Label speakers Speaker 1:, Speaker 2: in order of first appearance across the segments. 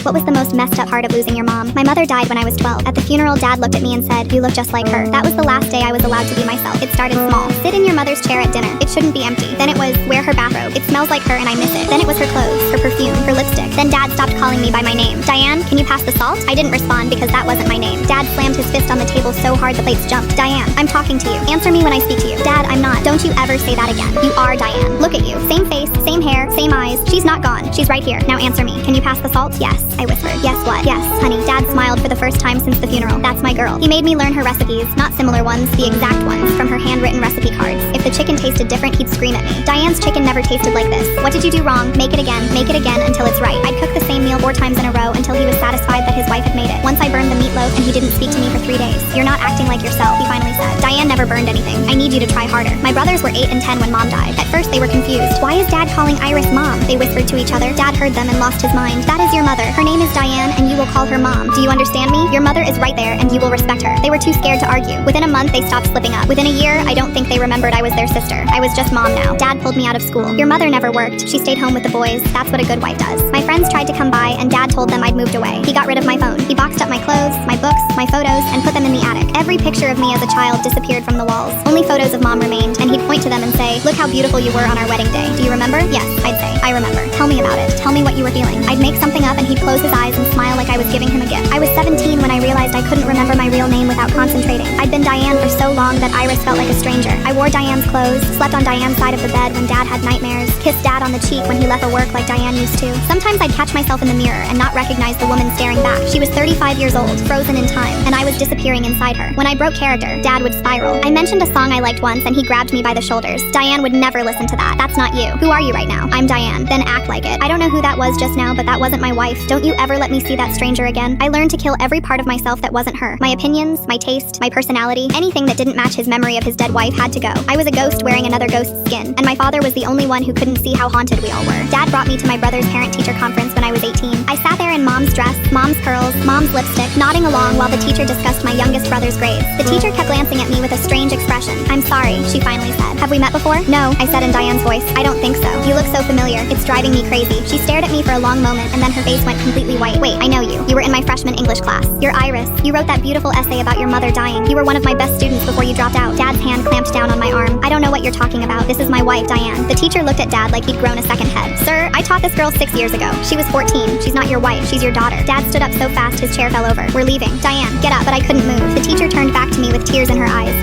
Speaker 1: What was the most messed up part of losing your mom? My mother died when I was 12. At the funeral, Dad looked at me and said, "You look just like her." That was the last day I was allowed to be myself. It started small. Sit in your mother's chair at dinner. It shouldn't be empty. Then it was, wear her bathrobe. It smells like her and I miss it. Then it was her clothes, her perfume, her lipstick. Then Dad stopped calling me by my name. "Diane, can you pass the salt?" I didn't respond because that wasn't my name. Dad slammed his fist on the table so hard the plates jumped. "Diane, I'm talking to you. Answer me when I speak to you." "Dad, I'm not. Don't you ever say that again. You are Diane. Look at you. Same face, same hair, same eyes. She's not gone. She's right here. Now answer me. Can you pass the salt?" "Yes," I whispered. "Yes what?" "Yes, honey." Dad smiled for the first time since the funeral. "That's my girl." He made me learn her recipes, not similar ones, the exact ones, from her handwritten recipe cards. If the chicken tasted different, he'd scream at me. "Diane's chicken never tasted like this. What did you do wrong? Make it again until it's right." I'd cook the same meal 4 times in a row until he was satisfied that his wife had made it. Once I burned the meatloaf and he didn't speak to me for 3 days. "You're not acting like yourself," he finally said. "Diane never burned anything. I need you to try harder." My brothers were 8 and 10 when Mom died. At first they were confused. "Why is Dad calling Iris Mom?" They whispered to each other. Dad heard them and lost his mind. "That is your mother. Her name is Diane and you will call her Mom. Do you understand me? Your mother is right there and you will respect her." They were too scared to argue. Within a month they stopped slipping up. Within a year, I don't think they remembered I was their sister. I was just Mom now. Dad pulled me out of school. "Your mother never worked. She stayed home with the boys. That's what a good wife does." My friends tried to come by and Dad told them I'd moved away. He got rid of my phone. He boxed up my clothes, my books, my photos, and put them in the attic. Every picture of me as a child disappeared from the walls. Only photos of Mom remained, and he'd point to them and say, "Look how beautiful you were on our wedding day. Do you remember?" "Yes," I'd say. "I remember. Tell me about it. Tell me what you were feeling." I'd make something up and he'd close his eyes and smile like I was giving him a gift. I was 17 when I realized I couldn't remember my real name without concentrating. I'd been Diane for so long that Iris felt like a stranger. I wore Diane's clothes, slept on Diane's side of the bed when Dad had nightmares, kissed Dad on the cheek when he left for work like Diane used to. Sometimes I'd catch myself in the mirror and not recognize the woman staring back. She was 35 years old, frozen in time, and I was disappearing inside her. When I broke character, Dad would spiral. I mentioned a song I liked once and he grabbed me by the shoulders. "Diane would never listen to that. That's not you. Who are you right now?" "I'm Diane." "Then act like it." I don't know who that was just now, but that wasn't my wife. Don't you ever let me see that stranger again. I learned to kill every part of myself that wasn't her. My opinions, my taste, my personality, anything that didn't match his memory of his dead wife had to go. I was a ghost wearing another ghost's skin, and my father was the only one who couldn't see how haunted we all were. Dad brought me to my brother's parent-teacher conference when I was 18. I sat there in Mom's dress, Mom's curls, Mom's lipstick, nodding along while the teacher discussed my youngest brother's grades. The teacher kept glancing at me with a strange expression. "I'm sorry," she finally said. "Have we met before?" "No," I said in Diane's voice. "I don't think so. You look so familiar. It's driving me crazy." She stared at me for a long moment and then her face went completely white. "Wait, I know you. You were in my freshman English class. You're Iris. You wrote that beautiful essay about your mother dying. You were one of my best students before you dropped out." Dad's hand clamped down on my arm. "I don't know what you're talking about. This is my wife, Diane." The teacher looked at Dad like he'd grown a second head. "Sir, I taught this girl 6 years ago. She was 14. She's not your wife. She's your daughter." Dad stood up so fast his chair fell over. "We're leaving." "Diane, get up," but I couldn't move. The teacher turned back to me with tears in her eyes.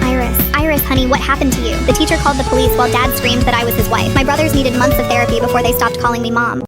Speaker 1: Iris, honey, what happened to you?" The teacher called the police while Dad screamed that I was his wife. My brothers needed months of therapy before they stopped calling me Mom.